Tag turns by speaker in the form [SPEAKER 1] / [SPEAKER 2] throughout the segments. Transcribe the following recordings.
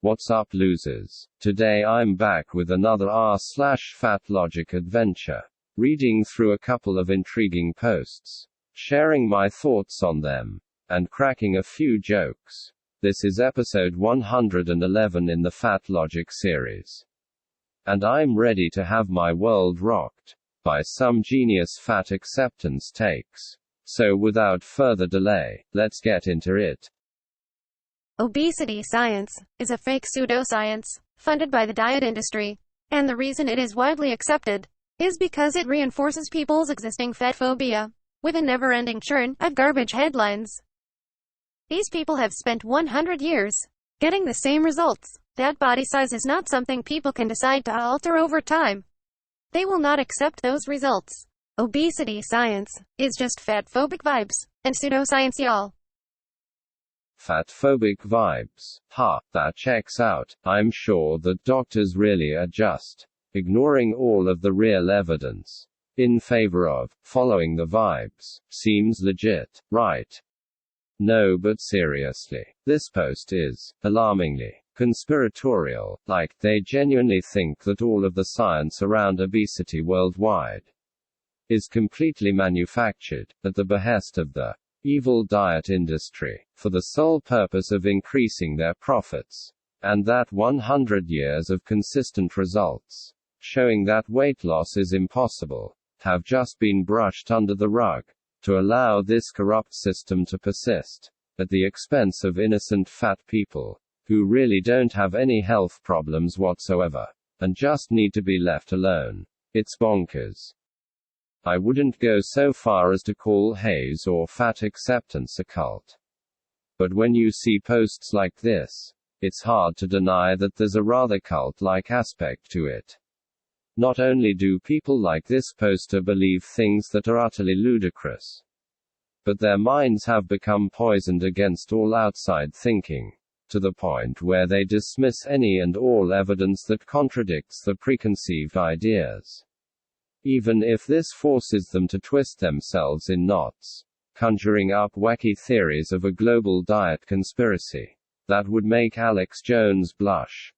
[SPEAKER 1] What's up, losers? Today I'm back with another r/fatlogic adventure. Reading through a couple of intriguing posts, sharing my thoughts on them, and cracking a few jokes. This is episode 111 in the Fatlogic series. And I'm ready to have my world rocked by some genius fat acceptance takes. So without further delay, let's get into it.
[SPEAKER 2] Obesity science is a fake pseudoscience, funded by the diet industry, and the reason it is widely accepted is because it reinforces people's existing fat phobia, with a never-ending churn of garbage headlines. These people have spent 100 years getting the same results. That body size is not something people can decide to alter over time. They will not accept those results. Obesity science is just fatphobic vibes and pseudoscience, y'all.
[SPEAKER 1] Fatphobic vibes. Ha, that checks out. I'm sure that doctors really are just ignoring all of the real evidence in favor of following the vibes. Seems legit, right? No, but seriously, this post is alarmingly conspiratorial. Like, they genuinely think that all of the science around obesity worldwide is completely manufactured at the behest of the evil diet industry, for the sole purpose of increasing their profits. And that 100 years of consistent results, showing that weight loss is impossible, have just been brushed under the rug, to allow this corrupt system to persist, at the expense of innocent fat people, who really don't have any health problems whatsoever, and just need to be left alone. It's bonkers. I wouldn't go so far as to call Haze or fat acceptance a cult. But when you see posts like this, it's hard to deny that there's a rather cult-like aspect to it. Not only do people like this poster believe things that are utterly ludicrous, but their minds have become poisoned against all outside thinking, to the point where they dismiss any and all evidence that contradicts the preconceived ideas, even if this forces them to twist themselves in knots, conjuring up wacky theories of a global diet conspiracy that would make Alex Jones blush.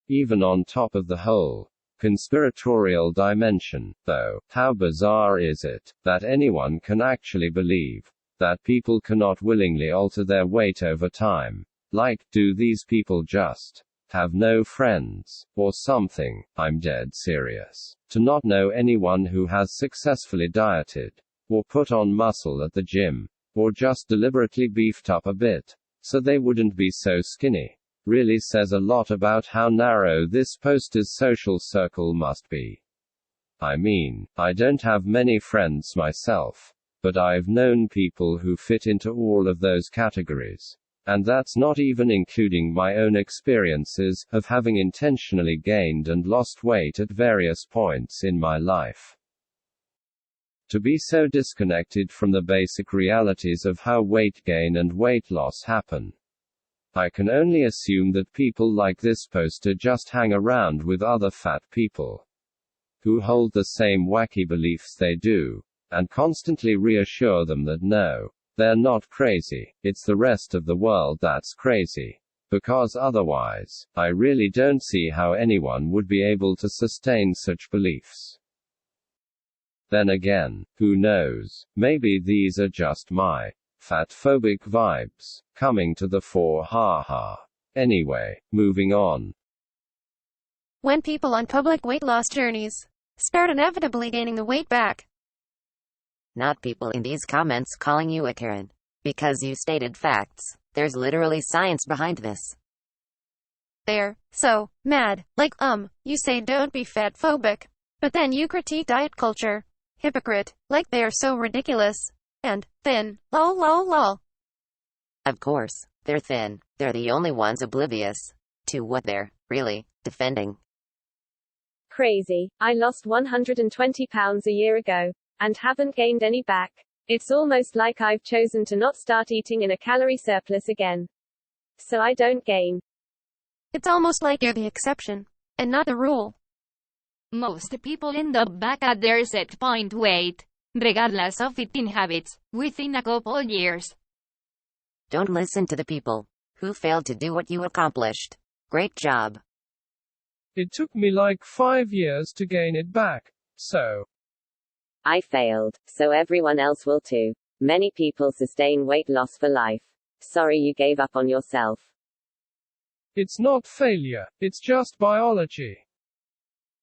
[SPEAKER 1] Even on top of the whole conspiratorial dimension, though, how bizarre is it that anyone can actually believe that people cannot willingly alter their weight over time? Like, do these people just have no friends, or something? I'm dead serious. To not know anyone who has successfully dieted, or put on muscle at the gym, or just deliberately beefed up a bit, so they wouldn't be so skinny, really says a lot about how narrow this poster's social circle must be. I mean, I don't have many friends myself, but I've known people who fit into all of those categories. And that's not even including my own experiences of having intentionally gained and lost weight at various points in my life. To be so disconnected from the basic realities of how weight gain and weight loss happen, I can only assume that people like this poster just hang around with other fat people who hold the same wacky beliefs they do, and constantly reassure them that no, they're not crazy, it's the rest of the world that's crazy. Because otherwise, I really don't see how anyone would be able to sustain such beliefs. Then again, who knows, maybe these are just my fatphobic vibes coming to the fore, haha. Anyway, moving on.
[SPEAKER 2] When people on public weight loss journeys start inevitably gaining the weight back,
[SPEAKER 3] not people in these comments calling you a Karen because you stated facts. There's literally science behind this.
[SPEAKER 2] They're so mad. Like, you say don't be fatphobic, but then you critique diet culture. Hypocrite. Like, they are so ridiculous and thin. Lol lol lol.
[SPEAKER 3] Of course, they're thin. They're the only ones oblivious to what they're really defending.
[SPEAKER 4] Crazy. I lost 120 pounds a year ago and haven't gained any back. It's almost like I've chosen to not start eating in a calorie surplus again, so I don't gain.
[SPEAKER 2] It's almost like you're the exception, and not the rule.
[SPEAKER 5] Most people end up back at their set point weight, regardless of eating habits, within a couple years.
[SPEAKER 3] Don't listen to the people who failed to do what you accomplished. Great job.
[SPEAKER 6] It took me like 5 years to gain it back. So.
[SPEAKER 4] I failed, so everyone else will too. Many people sustain weight loss for life. Sorry you gave up on yourself.
[SPEAKER 6] It's not failure, it's just biology.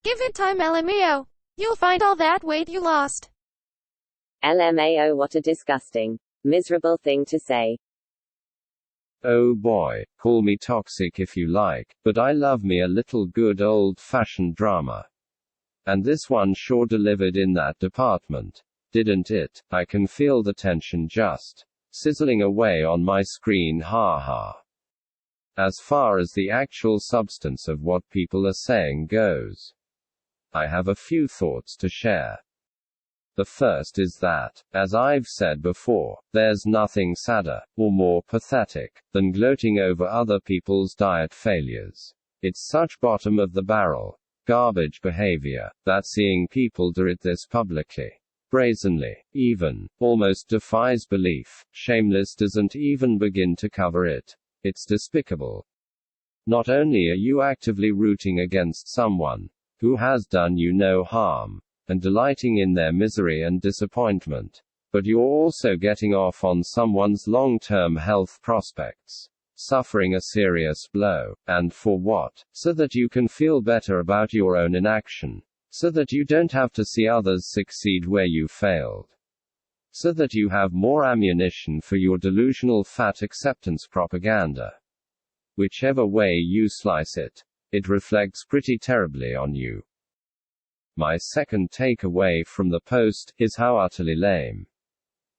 [SPEAKER 2] Give it time, LMAO. You'll find all that weight you lost.
[SPEAKER 4] LMAO, what a disgusting, miserable thing to say.
[SPEAKER 1] Oh boy, call me toxic if you like, but I love me a little good old-fashioned drama. And this one sure delivered in that department, didn't it? I can feel the tension just sizzling away on my screen, haha. As far as the actual substance of what people are saying goes, I have a few thoughts to share. The first is that, as I've said before, there's nothing sadder, or more pathetic, than gloating over other people's diet failures. It's such bottom-of-the-barrel, garbage behavior, that seeing people do it this publicly, brazenly, even, almost defies belief. Shameless doesn't even begin to cover it. It's despicable. Not only are you actively rooting against someone who has done you no harm, and delighting in their misery and disappointment, but you're also getting off on someone's long-term health prospects, suffering a serious blow. And for what? So that you can feel better about your own inaction. So that you don't have to see others succeed where you failed. So that you have more ammunition for your delusional fat acceptance propaganda. Whichever way you slice it, it reflects pretty terribly on you. My second takeaway from the post is how utterly lame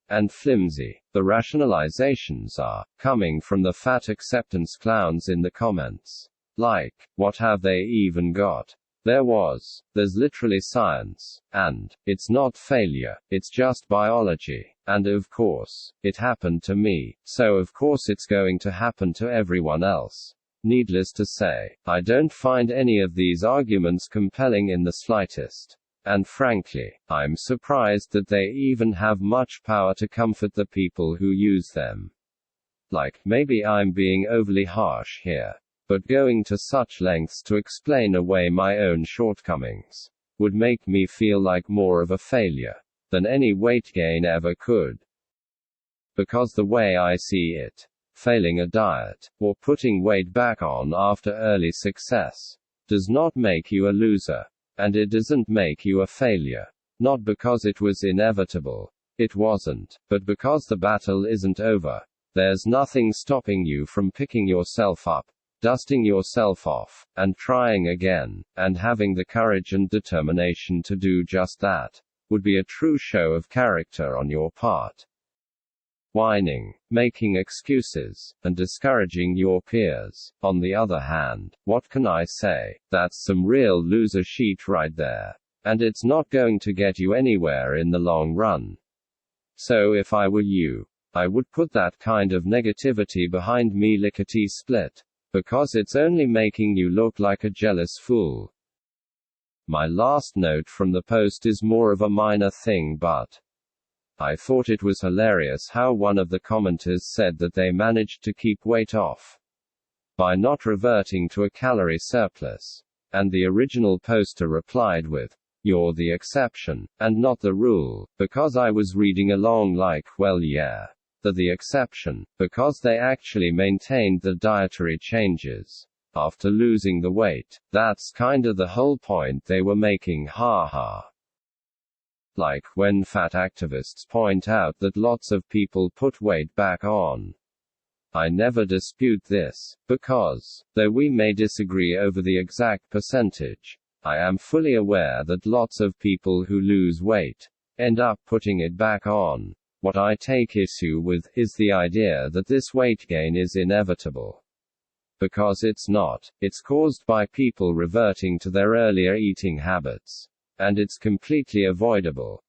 [SPEAKER 1] and flimsy the rationalizations are, coming from the fat acceptance clowns in the comments. Like, what have they even got? There's literally science, and it's not failure, it's just biology, and of course, it happened to me, so of course it's going to happen to everyone else. Needless to say, I don't find any of these arguments compelling in the slightest. And frankly, I'm surprised that they even have much power to comfort the people who use them. Like, maybe I'm being overly harsh here, but going to such lengths to explain away my own shortcomings would make me feel like more of a failure than any weight gain ever could. Because the way I see it, failing a diet, or putting weight back on after early success, does not make you a loser. And it doesn't make you a failure. Not because it was inevitable. It wasn't. But because the battle isn't over. There's nothing stopping you from picking yourself up, dusting yourself off, and trying again, and having the courage and determination to do just that, would be a true show of character on your part. Whining, making excuses, and discouraging your peers, on the other hand, what can I say? That's some real loser shit right there. And it's not going to get you anywhere in the long run. So if I were you, I would put that kind of negativity behind me lickety-split. Because it's only making you look like a jealous fool. My last note from the post is more of a minor thing, but I thought it was hilarious how one of the commenters said that they managed to keep weight off by not reverting to a calorie surplus. And the original poster replied with, "You're the exception, and not the rule," because I was reading along like, well yeah, they're the exception, because they actually maintained the dietary changes after losing the weight. That's kinda the whole point they were making, haha. Like when fat activists point out that lots of people put weight back on. I never dispute this, because, though we may disagree over the exact percentage, I am fully aware that lots of people who lose weight end up putting it back on. What I take issue with is the idea that this weight gain is inevitable. Because it's not. It's caused by people reverting to their earlier eating habits. And it's completely avoidable.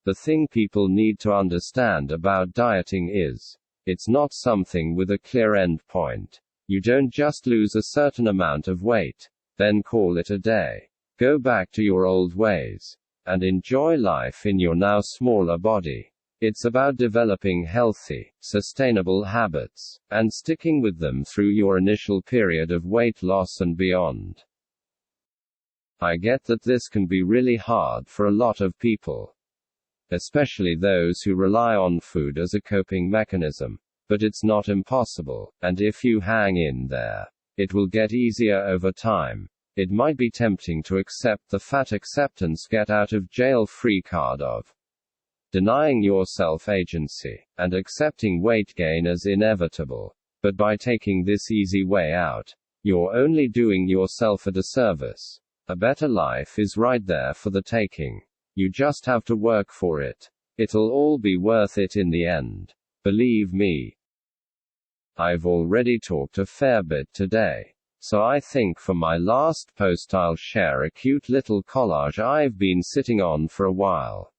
[SPEAKER 1] The thing people need to understand about dieting is, it's not something with a clear end point. You don't just lose a certain amount of weight, then call it a day. Go back to your old ways, and enjoy life in your now smaller body. It's about developing healthy, sustainable habits, and sticking with them through your initial period of weight loss and beyond. I get that this can be really hard for a lot of people, especially those who rely on food as a coping mechanism. But it's not impossible, and if you hang in there, it will get easier over time. It might be tempting to accept the fat acceptance get out of jail free card of denying yourself agency, and accepting weight gain as inevitable. But by taking this easy way out, you're only doing yourself a disservice. A better life is right there for the taking. You just have to work for it. It'll all be worth it in the end. Believe me. I've already talked a fair bit today, so I think for my last post I'll share a cute little collage I've been sitting on for a while.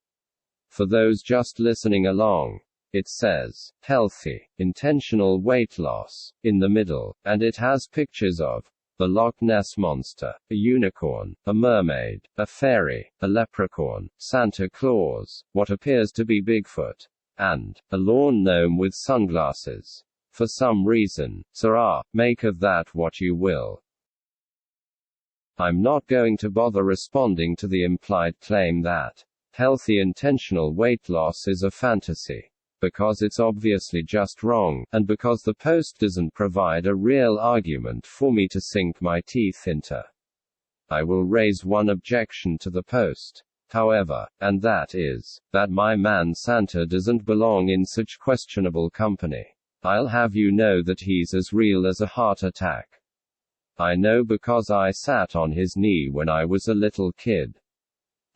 [SPEAKER 1] For those just listening along, it says, healthy, intentional weight loss, in the middle, and it has pictures of the Loch Ness Monster, a unicorn, a mermaid, a fairy, a leprechaun, Santa Claus, what appears to be Bigfoot, and a lawn gnome with sunglasses. For some reason, make of that what you will. I'm not going to bother responding to the implied claim that healthy intentional weight loss is a fantasy, because it's obviously just wrong, and because the post doesn't provide a real argument for me to sink my teeth into. I will raise one objection to the post, however, and that is, that my man Santa doesn't belong in such questionable company. I'll have you know that he's as real as a heart attack. I know because I sat on his knee when I was a little kid.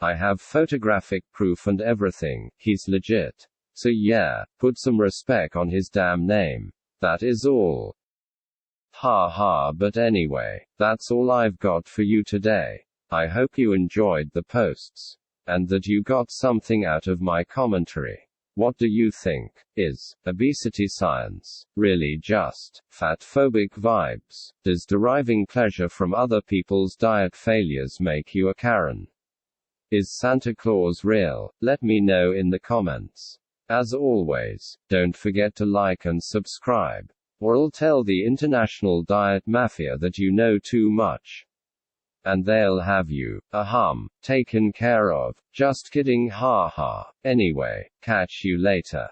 [SPEAKER 1] I have photographic proof and everything. He's legit. So yeah, put some respect on his damn name. That is all. Ha ha, but anyway, that's all I've got for you today. I hope you enjoyed the posts, and that you got something out of my commentary. What do you think? Is obesity science really just fatphobic vibes? Does deriving pleasure from other people's diet failures make you a Karen? Is Santa Claus real? Let me know in the comments. As always, don't forget to like and subscribe, or I'll tell the international diet mafia that you know too much. And they'll have you, taken care of. Just kidding, ha ha. Anyway, catch you later.